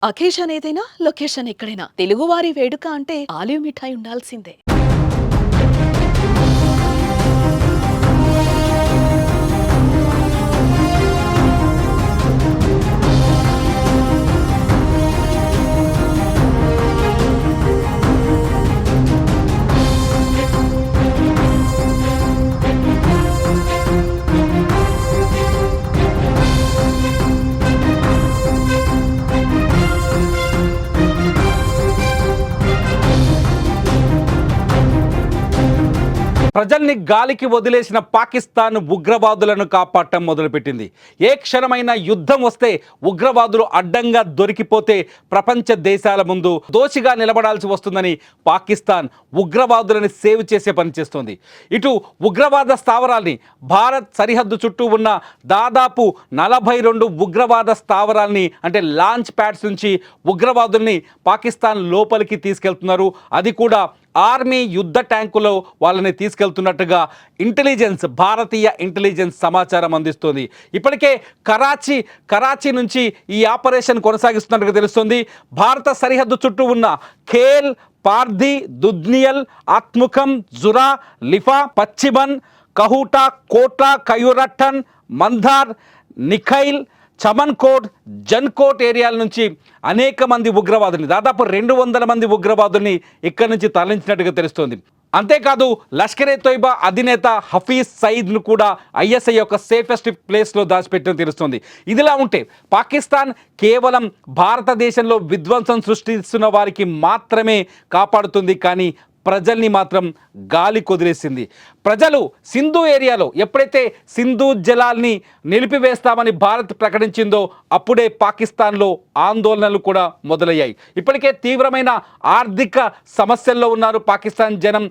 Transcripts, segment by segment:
Occasion ఏదైనా location ఎక్కడైనా తెలుగువారి వేడుక అంటే ఆలివ్ మిఠాయి ఉండాల్సిందే. ప్రజల్ని గాలికి వదిలేసిన పాకిస్తాన్ ఉగ్రవాదులను కాపాడటం మొదలుపెట్టింది. ఏ క్షణమైన యుద్ధం వస్తే ఉగ్రవాదులు అడ్డంగా దొరికిపోతే ప్రపంచ దేశాల ముందు దోషిగా నిలబడాల్సి వస్తుందని పాకిస్తాన్ ఉగ్రవాదులను సేవ్ చేసే పని చేస్తోంది. ఇటు ఉగ్రవాద స్థావరాల్ని భారత్ సరిహద్దు చుట్టూ ఉన్న దాదాపు 42 ఉగ్రవాద స్థావరాల్ని అంటే లాంచ్ ప్యాడ్స్ నుంచి ఉగ్రవాదుల్ని పాకిస్తాన్ లోపలికి తీసుకెళ్తున్నారు. అది కూడా ఆర్మీ యుద్ధ ట్యాంకులో వాళ్ళని తీసుకెళ్తున్నట్టుగా భారతీయ ఇంటెలిజెన్స్ సమాచారం అందిస్తోంది. ఇప్పటికే కరాచీ నుంచి ఈ ఆపరేషన్ కొనసాగిస్తున్నట్టుగా తెలుస్తోంది. భారత సరిహద్దు చుట్టూ ఉన్న ఖేల్, పార్దీ, దుద్నియల్, ఆత్ముఖం, జురా, లిఫా, పచ్చిమన్, కహూటా, కోటా, కయూరట్టన్, మంధార్, నిఖైల్, చమన్కోట్, జన్కోట్ ఏరియాల నుంచి అనేక మంది ఉగ్రవాదుల్ని దాదాపు 200 మంది ఉగ్రవాదుల్ని ఇక్కడి నుంచి తరలించినట్టుగా తెలుస్తోంది. అంతేకాదు లష్కరే తోయిబా అధినేత హఫీజ్ సయీద్ను కూడా ఐఎస్ఐ యొక్క సేఫెస్ట్ ప్లేస్లో దాచిపెట్టడం తెలుస్తోంది. ఇదిలా ఉంటే పాకిస్తాన్ కేవలం భారతదేశంలో విధ్వంసం సృష్టిస్తున్న వారికి మాత్రమే కాపాడుతుంది, కానీ ప్రజల్ని మాత్రం గాలి కొదిలేసింది. ప్రజలు సింధు ఏరియాలో ఎప్పుడైతే సింధు జలాల్ని నిలిపివేస్తామని భారత్ ప్రకటించిందో అప్పుడే పాకిస్తాన్లో ఆందోళనలు కూడా మొదలయ్యాయి. ఇప్పటికే తీవ్రమైన ఆర్థిక సమస్యల్లో ఉన్నారు పాకిస్తాన్ జనం.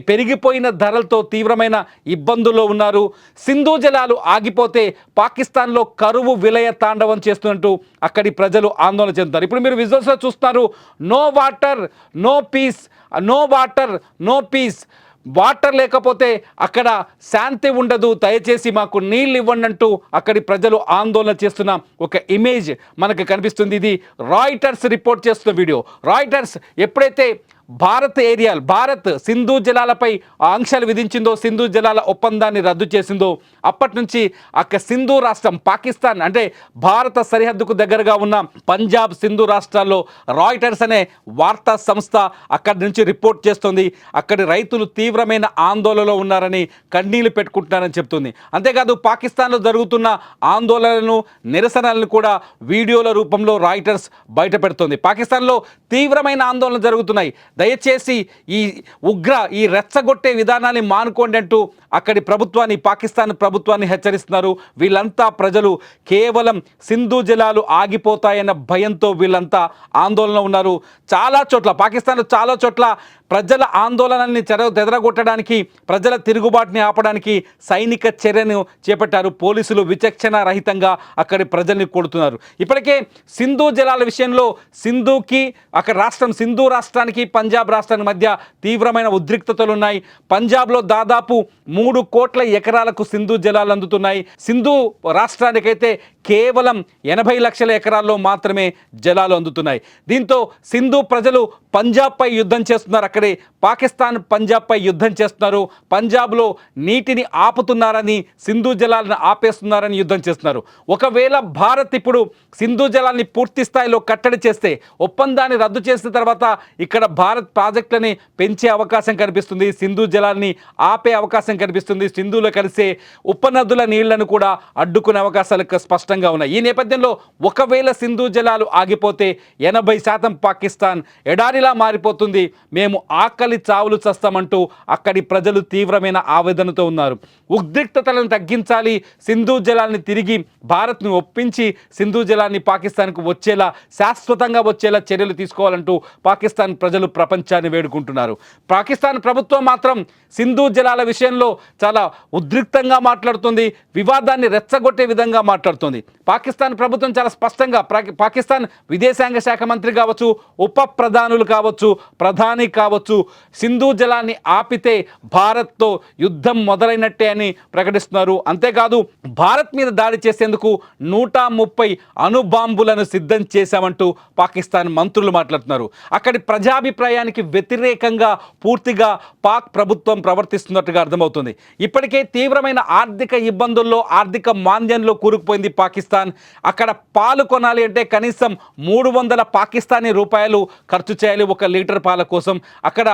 పెరిగిపోయిన ధరలతో తీవ్రమైన ఇబ్బందుల్లో ఉన్నారు. సింధు జలాలు ఆగిపోతే పాకిస్తాన్లో కరువు విలయ తాండవం చేస్తున్నట్టు అక్కడి ప్రజలు ఆందోళన చెందుతారు. ఇప్పుడు మీరు విజువల్స్లో చూస్తున్నారు, no water no peace, no water no peace. Water లేకపోతే అక్కడ శాంతి ఉండదు, దయచేసి మాకు నీళ్ళు ఇవ్వండి అంటూ అక్కడి ప్రజలు ఆందోళన చేస్తున్న ఒక ఇమేజ్ మనకు కనిపిస్తుంది. ఇది రాయిటర్స్ రిపోర్ట్ చేస్తున్న వీడియో. రాయిటర్స్ ఎప్పుడైతే భారత్ సింధు జలాలపై ఆంక్షలు విధించిందో, సింధు జలాల ఒప్పందాన్ని రద్దు చేసిందో అప్పటి నుంచి సింధు రాష్ట్రం పాకిస్తాన్ అంటే భారత సరిహద్దుకు దగ్గరగా ఉన్న పంజాబ్, సింధు రాష్ట్రాల్లో రాయిటర్స్ అనే వార్తా సంస్థ అక్కడి నుంచి రిపోర్ట్ చేస్తుంది. అక్కడి రైతులు తీవ్రమైన ఆందోళనలో ఉన్నారని, కన్నీళ్లు పెట్టుకుంటున్నారని చెప్తుంది. అంతేకాదు పాకిస్తాన్లో జరుగుతున్న ఆందోళనలను, నిరసనలను కూడా వీడియోల రూపంలో రాయిటర్స్ బయట పెడుతుంది. పాకిస్తాన్లో తీవ్రమైన ఆందోళనలు జరుగుతున్నాయి, దయచేసి ఈ రెచ్చగొట్టే విధానాన్ని మానుకోండి అంటూ అక్కడి ప్రభుత్వాన్ని, పాకిస్తాన్ ప్రభుత్వాన్ని హెచ్చరిస్తున్నారు. వీళ్ళంతా ప్రజలు కేవలం సింధు జలాలు ఆగిపోతాయన్న భయంతో వీళ్ళంతా ఆందోళన ఉన్నారు. పాకిస్తాన్లో చాలా చోట్ల ప్రజల ఆందోళనల్ని చెదరగొట్టడానికి, ప్రజల తిరుగుబాటుని ఆపడానికి సైనిక చర్యను చేపట్టారు. పోలీసులు విచక్షణ రహితంగా అక్కడి ప్రజల్ని కొడుతున్నారు. ఇప్పటికే సింధు జలాల విషయంలో సింధు రాష్ట్రానికి పంజాబ్ రాష్ట్రానికి మధ్య తీవ్రమైన ఉద్రిక్తతలు ఉన్నాయి. పంజాబ్లో దాదాపు 3 కోట్ల ఎకరాలకు సింధు జలాలు అందుతున్నాయి. సింధు రాష్ట్రానికైతే కేవలం 80 లక్షల ఎకరాల్లో మాత్రమే జలాలు అందుతున్నాయి. దీంతో సింధు ప్రజలు పంజాబ్పై యుద్ధం చేస్తున్నారు. అక్కడే పాకిస్తాన్ పంజాబ్పై యుద్ధం చేస్తున్నారు. పంజాబ్లో నీటిని ఆపుతున్నారని, సింధు జలాలను ఆపేస్తున్నారని యుద్ధం చేస్తున్నారు. ఒకవేళ భారత్ ఇప్పుడు సింధు జలాల్ని పూర్తి స్థాయిలో కట్టడి చేస్తే, ఒప్పందాన్ని రద్దు చేసిన తర్వాత ఇక్కడ భారత్ ప్రాజెక్టులని పెంచే అవకాశం కనిపిస్తుంది, సింధు జలాల్ని ఆపే అవకాశం కనిపిస్తుంది. సింధులో కలిసే ఉపనదుల నీళ్లను కూడా అడ్డుకునే అవకాశాలు స్పష్టంగా ఉన్నాయి. ఈ నేపథ్యంలో ఒకవేళ సింధు జలాలు ఆగిపోతే 80% పాకిస్తాన్ ఎడారిలా మారిపోతుంది, మేము ఆకలి చావులు చస్తామంటూ అక్కడి ప్రజలు తీవ్రమైన ఆవేదనతో ఉన్నారు. ఉద్రిక్తతలను తగ్గించాలి, సింధు జలాల్ని తిరిగి భారత్ను ఒప్పించి సింధు జలాన్ని పాకిస్తాన్కు శాశ్వతంగా వచ్చేలా చర్యలు తీసుకోవాలంటూ పాకిస్తాన్ ప్రజలు ప్రపంచాన్ని వేడుకుంటున్నారు. పాకిస్తాన్ ప్రభుత్వం మాత్రం సింధు జలాల విషయంలో చాలా ఉద్రిక్తంగా మాట్లాడుతుంది, వివాదాన్ని రెచ్చగొట్టే విధంగా మాట్లాడుతుంది. పాకిస్తాన్ ప్రభుత్వం చాలా స్పష్టంగా, పాకిస్తాన్ విదేశాంగ శాఖ మంత్రి కావచ్చు, ఉప ప్రధానులు కావచ్చు, ప్రధాని కావచ్చు, సింధు జలాన్ని ఆపితే భారత్తో యుద్ధం మొదలైనట్టే అని ప్రకటిస్తున్నారు. అంతేకాదు భారత్ మీద దాడి చేసేందుకు 130 అణుబాంబులను సిద్ధం చేశామంటూ పాకిస్తాన్ మంత్రులు మాట్లాడుతున్నారు. అక్కడి ప్రజాభిప్రాయానికి వ్యతిరేకంగా పూర్తిగా పాక్ ప్రభుత్వం ప్రవర్తిస్తున్నట్టుగా అర్థమవుతుంది. ఇప్పటికే తీవ్రమైన ఆర్థిక ఇబ్బందుల్లో, ఆర్థిక మాంద్యంలో కూరుకుపోయింది పాకిస్తాన్. అక్కడ పాలు కొనాలి అంటే కనీసం 300 పాకిస్తానీ రూపాయలు ఖర్చు చేయాలి ఒక లీటర్ పాల కోసం. అక్కడ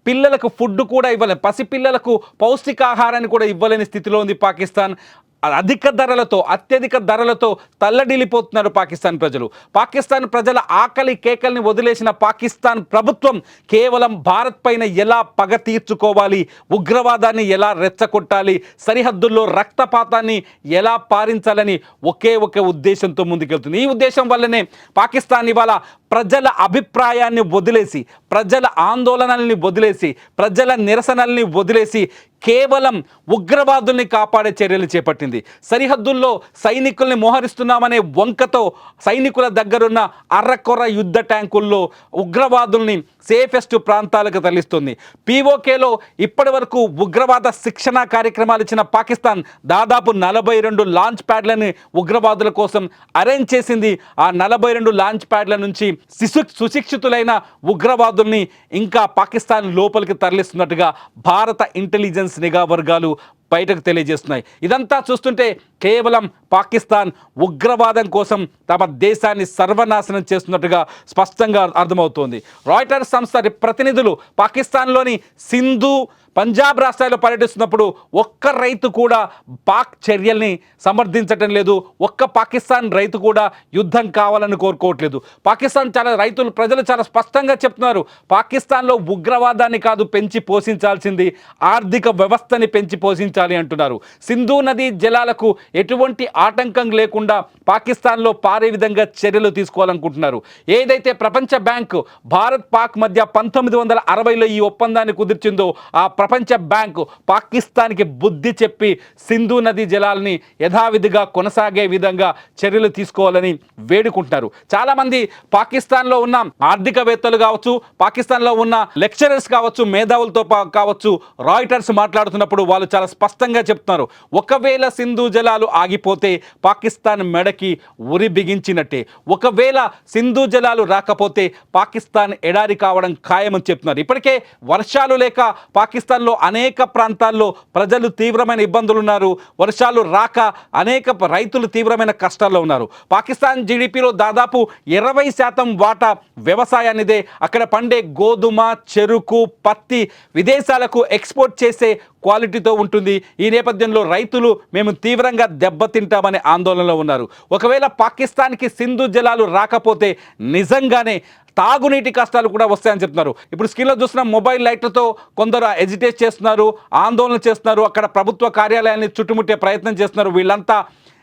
పిల్లలకు ఫుడ్ కూడా ఇవ్వలేని, పసిపిల్లలకు పౌష్టికాహారాన్ని కూడా ఇవ్వలేని స్థితిలో ఉంది పాకిస్తాన్. అత్యధిక ధరలతో తల్లడిల్లిపోతున్నారు పాకిస్తాన్ ప్రజలు. పాకిస్తాన్ ప్రజల ఆకలి కేకల్ని వదిలేసిన పాకిస్తాన్ ప్రభుత్వం కేవలం భారత్ పైన ఎలా పగ తీర్చుకోవాలి, ఉగ్రవాదాన్ని ఎలా రెచ్చగొట్టాలి, సరిహద్దుల్లో రక్తపాతాన్ని ఎలా పారించాలని ఒకే ఒక ఉద్దేశంతో ముందుకెళ్తుంది. ఈ ఉద్దేశం వల్లనే పాకిస్తాన్ ఇవాళ ప్రజల అభిప్రాయాన్ని వదిలేసి, ప్రజల ఆందోళనల్ని వదిలేసి, ప్రజల నిరసనల్ని వదిలేసి కేవలం ఉగ్రవాదుల్ని కాపాడే చర్యలు చేపట్టింది. సరిహద్దుల్లో సైనికుల్ని మోహరిస్తున్నామనే వంకతో సైనికుల దగ్గరున్న అర్రకొర్ర యుద్ధ ట్యాంకుల్లో ఉగ్రవాదుల్ని సేఫెస్ట్ ప్రాంతాలకు తరలిస్తుంది. పీఓకేలో ఇప్పటి వరకు ఉగ్రవాద శిక్షణ కార్యక్రమాలు ఇచ్చిన పాకిస్తాన్ దాదాపు 42 లాంచ్ ప్యాడ్లని ఉగ్రవాదుల కోసం అరేంజ్ చేసింది. ఆ 42 లాంచ్ ప్యాడ్ల నుంచి సుశిక్షితులైన ఉగ్రవాదుల్ని ఇంకా పాకిస్తాన్ లోపలికి తరలిస్తున్నట్టుగా భారత ఇంటెలిజెన్స్ నిఘా వర్గాలు బయటకు తెలియజేస్తున్నాయి. ఇదంతా చూస్తుంటే కేవలం పాకిస్తాన్ ఉగ్రవాదం కోసం తమ దేశాన్ని సర్వనాశనం చేస్తున్నట్టుగా స్పష్టంగా అర్థమవుతోంది. రాయిటర్స్ సంస్థ ప్రతినిధులు పాకిస్తాన్లోని సింధు, పంజాబ్ రాష్ట్రాల్లో పర్యటిస్తున్నప్పుడు ఒక్క రైతు కూడా పాక్ చర్యల్ని సమర్థించటం లేదు. ఒక్క పాకిస్తాన్ రైతు కూడా యుద్ధం కావాలని కోరుకోవట్లేదు. పాకిస్తాన్ ప్రజలు చాలా స్పష్టంగా చెప్తున్నారు, పాకిస్తాన్లో ఉగ్రవాదాన్ని కాదు పెంచి పోషించాల్సింది, ఆర్థిక వ్యవస్థని పెంచి పోషించాలి అంటున్నారు. సింధు నదీ జలాలకు ఎటువంటి ఆటంకం లేకుండా పాకిస్తాన్లో పారే విధంగా చర్యలు తీసుకోవాలనుకుంటున్నారు. ఏదైతే ప్రపంచ బ్యాంకు భారత్ పాక్ మధ్య 1960లో ఈ ఒప్పందాన్ని కుదిర్చిందో ఆ ప్రపంచ బ్యాంకు పాకిస్తాన్కి బుద్ధి చెప్పి సింధు నదీ జలాల్ని యథావిధిగా కొనసాగే విధంగా చర్యలు తీసుకోవాలని వేడుకుంటున్నారు. చాలామంది పాకిస్తాన్లో ఉన్న ఆర్థికవేత్తలు కావచ్చు, పాకిస్తాన్లో ఉన్న లెక్చరర్స్ కావచ్చు, మేధావులతో కావచ్చు, రాయిటర్స్ మాట్లాడుతున్నప్పుడు వాళ్ళు చాలా స్పష్టంగా చెప్తున్నారు, ఒకవేళ సింధు జలాలు ఆగిపోతే పాకిస్తాన్ మెడకి ఉరి బిగించినట్టే, ఒకవేళ సింధు జలాలు రాకపోతే పాకిస్తాన్ ఎడారి కావడం ఖాయమని చెప్తున్నారు. ఇప్పటికే వర్షాలు లేక పాకిస్తాన్లో అనేక ప్రాంతాల్లో ప్రజలు తీవ్రమైన ఇబ్బందులు ఉన్నారు. వర్షాలు రాక అనేక రైతులు తీవ్రమైన కష్టాల్లో ఉన్నారు. పాకిస్తాన్ జీడిపిలో దాదాపు 20% వాటా వ్యవసాయానిదే. అక్కడ పండే గోధుమ, చెరుకు, పత్తి విదేశాలకు ఎక్స్పోర్ట్ చేసే క్వాలిటీతో ఉంటుంది. ఈ నేపథ్యంలో రైతులు మేము తీవ్రంగా దెబ్బతింటామనే ఆందోళనలో ఉన్నారు. ఒకవేళ పాకిస్తాన్కి సింధు జలాలు రాకపోతే నిజంగానే తాగునీటి కష్టాలు కూడా వస్తాయని చెప్తున్నారు. ఇప్పుడు స్క్రీన్లో చూసిన మొబైల్ లైట్లతో కొందరు ఎజిటేట్ చేస్తున్నారు, ఆందోళన చేస్తున్నారు, అక్కడ ప్రభుత్వ కార్యాలయాన్ని చుట్టుముట్టే ప్రయత్నం చేస్తున్నారు. వీళ్ళంతా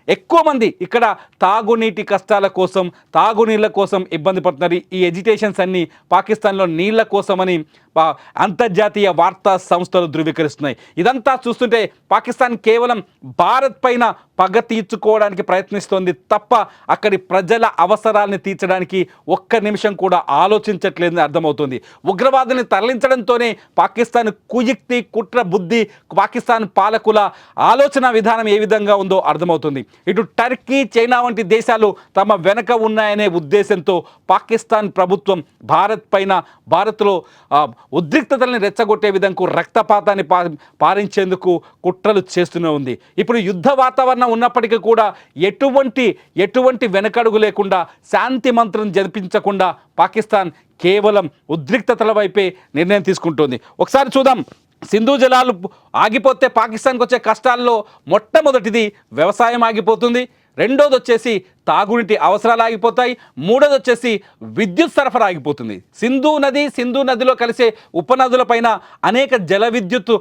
ఎక్కువ మంది ఇక్కడ తాగునీటి కష్టాల కోసం, తాగునీళ్ళ కోసం ఇబ్బంది పడుతున్నారు. ఈ ఎజిటేషన్స్ అన్నీ పాకిస్తాన్లో నీళ్ల కోసమని అంతర్జాతీయ వార్తా సంస్థలు ధృవీకరిస్తున్నాయి. ఇదంతా చూస్తుంటే పాకిస్తాన్ కేవలం భారత్ పైన పగ తీర్చుకోవడానికి ప్రయత్నిస్తోంది తప్ప అక్కడి ప్రజల అవసరాలను తీర్చడానికి ఒక్క నిమిషం కూడా ఆలోచించట్లేదని అర్థమవుతుంది. ఉగ్రవాదుల్ని తరలించడంతోనే పాకిస్తాన్ కుయుక్తి, కుట్ర బుద్ధి, పాకిస్తాన్ పాలకుల ఆలోచన విధానం ఏ విధంగా ఉందో అర్థమవుతుంది. ఇటు టర్కీ, చైనా వంటి దేశాలు తమ వెనక ఉన్నాయనే ఉద్దేశంతో పాకిస్తాన్ ప్రభుత్వం భారత్లో ఉద్రిక్తతల్ని రెచ్చగొట్టే విధంగా రక్తపాతాన్ని పారించేందుకు కుట్రలు చేస్తూనే ఉంది. ఇప్పుడు యుద్ధ వాతావరణం ఉన్నప్పటికీ కూడా ఎటువంటి వెనకడుగు లేకుండా, శాంతి మంత్రం జరిపించకుండా పాకిస్తాన్ కేవలం ఉద్రిక్తతల వైపే నిర్ణయం తీసుకుంటోంది. ఒకసారి చూద్దాం. సింధు జలాలు ఆగిపోతే పాకిస్తాన్కి వచ్చే కష్టాల్లో మొట్టమొదటిది వ్యవసాయం ఆగిపోతుంది, రెండోది వచ్చేసి తాగునీటి అవసరాలు ఆగిపోతాయి, మూడోది వచ్చేసి విద్యుత్ సరఫరా ఆగిపోతుంది. సింధు నదిలో కలిసే ఉపనదులపైన అనేక జల విద్యుత్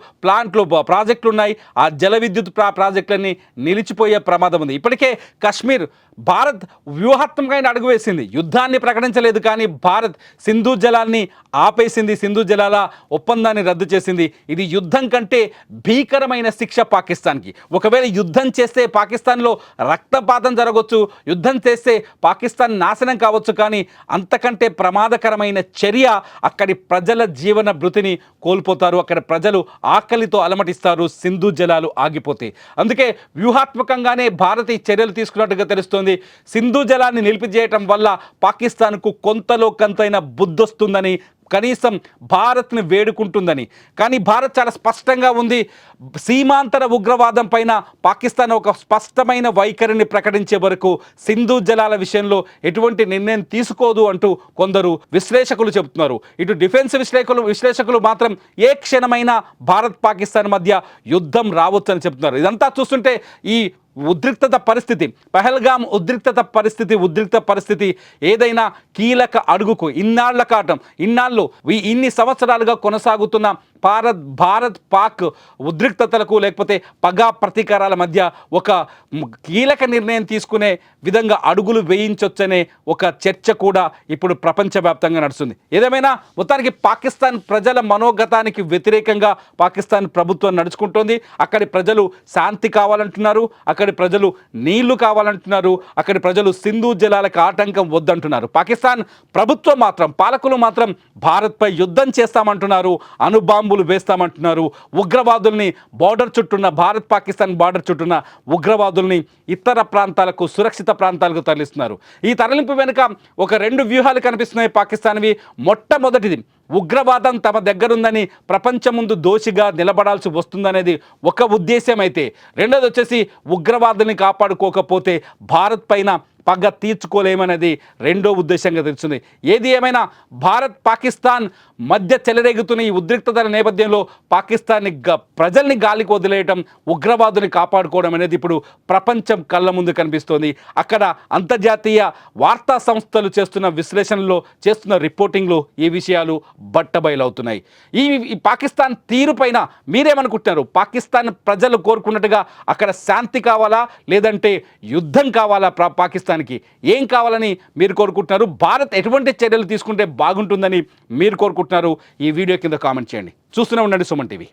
ప్రాజెక్టులు ఉన్నాయి. ఆ జల విద్యుత్ ప్రాజెక్టులన్నీ నిలిచిపోయే ప్రమాదం ఉంది. ఇప్పటికే కాశ్మీర్ భారత్ వ్యూహాత్మకమైన అడుగు వేసింది. యుద్ధాన్ని ప్రకటించలేదు, కానీ భారత్ సింధు జలాల్ని ఆపేసింది, సింధు జలాల ఒప్పందాన్ని రద్దు చేసింది. ఇది యుద్ధం కంటే భీకరమైన శిక్ష పాకిస్తాన్కి. ఒకవేళ యుద్ధం చేస్తే పాకిస్తాన్లో రక్తపాతం జరగవచ్చు, యుద్ధం చేస్తే పాకిస్తాన్ నాశనం కావచ్చు, కానీ అంతకంటే ప్రమాదకరమైన చర్య అక్కడి ప్రజల జీవన భృతిని కోల్పోతారు. అక్కడ ప్రజలు ఆకలితో అలమటిస్తారు సింధు జలాలు ఆగిపోతే. అందుకే వ్యూహాత్మకంగానే భారత్ ఈ చర్యలు తీసుకున్నట్టుగా తెలుస్తోంది. సింధు జలాన్ని నిలిపిజేయటం వల్ల పాకిస్తాన్కు కొంతలో కొంతైన బుద్ధొస్తుందని, కనీసం భారత్ని వేడుకుంటుందని. కానీ భారత్ చాలా స్పష్టంగా ఉంది. సీమాంతర ఉగ్రవాదం పైన పాకిస్తాన్ ఒక స్పష్టమైన వైఖరిని ప్రకటించే వరకు సింధు జలాల విషయంలో ఎటువంటి నిర్ణయం తీసుకోదు అంటూ కొందరు విశ్లేషకులు చెబుతున్నారు. ఇటు డిఫెన్స్ విశ్లేషకులు మాత్రం ఏ క్షణమైనా భారత్ పాకిస్తాన్ మధ్య యుద్ధం రావచ్చని చెబుతున్నారు. ఇదంతా చూస్తుంటే ఈ ఉద్రిక్త పరిస్థితి ఏదైనా కీలక అడుగుకు ఇన్నాళ్ళు ఇన్ని సంవత్సరాలుగా కొనసాగుతున్న భారత్ పాక్ ఉద్రిక్తతలకు లేకపోతే పగా ప్రతీకారాల మధ్య ఒక కీలక నిర్ణయం తీసుకునే విధంగా అడుగులు వేయించొచ్చనే ఒక చర్చ కూడా ఇప్పుడు ప్రపంచవ్యాప్తంగా నడుస్తుంది. ఏదేమైనా మొత్తానికి పాకిస్తాన్ ప్రజల మనోగతానికి వ్యతిరేకంగా పాకిస్తాన్ ప్రభుత్వం నడుచుకుంటోంది. అక్కడి ప్రజలు శాంతి కావాలంటున్నారు, అక్కడి ప్రజలు నీళ్లు కావాలంటున్నారు, అక్కడి ప్రజలు సింధు జలాలకు ఆటంకం వద్దంటున్నారు. పాకిస్తాన్ ప్రభుత్వం మాత్రం, పాలకులు మాత్రం భారత్పై యుద్ధం చేస్తామంటున్నారు, అణుబాంబులు వేస్తామంటున్నారు. ఉగ్రవాదుల్ని భారత్ పాకిస్తాన్ బార్డర్ చుట్టూన్న ఉగ్రవాదుల్ని ఇతర ప్రాంతాలకు, సురక్షిత ప్రాంతాలకు తరలిస్తున్నారు. ఈ తరలింపు వెనుక ఒక 2 వ్యూహాలు కనిపిస్తున్నాయి పాకిస్తాన్వి. మొట్టమొదటిది, ఉగ్రవాదం తమ దగ్గరుందని ప్రపంచం ముందు దోషిగా నిలబడాల్సి వస్తుందనేది ఒక ఉద్దేశం అయితే, రెండోది వచ్చేసి ఉగ్రవాదుల్ని కాపాడుకోకపోతే భారత్ పైన పగ తీర్చుకోలేమనేది రెండో ఉద్దేశంగా తెలుస్తుంది. ఏది ఏమైనా భారత్ పాకిస్తాన్ మధ్య చెలరేగుతున్న ఈ ఉద్రిక్తతల నేపథ్యంలో పాకిస్తాన్ని ప్రజల్ని గాలికి వదిలేయటం, ఉగ్రవాదుని కాపాడుకోవడం అనేది ఇప్పుడు ప్రపంచం కళ్ళ ముందు కనిపిస్తోంది. అక్కడ అంతర్జాతీయ వార్తా సంస్థలు చేస్తున్న విశ్లేషణలో, చేస్తున్న రిపోర్టింగ్లో ఈ విషయాలు బట్టబయలవుతున్నాయి. ఈ పాకిస్తాన్ తీరు పైన మీరేమనుకుంటున్నారు? పాకిస్తాన్ ప్రజలు కోరుకున్నట్టుగా అక్కడ శాంతి కావాలా, లేదంటే యుద్ధం కావాలా? పాకిస్తాన్కి ఏం కావాలని మీరు కోరుకుంటున్నారు? భారత్ ఎటువంటి చర్యలు తీసుకుంటే బాగుంటుందని మీరు కోరుకుంటున్నారు? ఈ వీడియో కింద కామెంట్ చేయండి. చూస్తూనే ఉండండి సుమన్ టీవీ.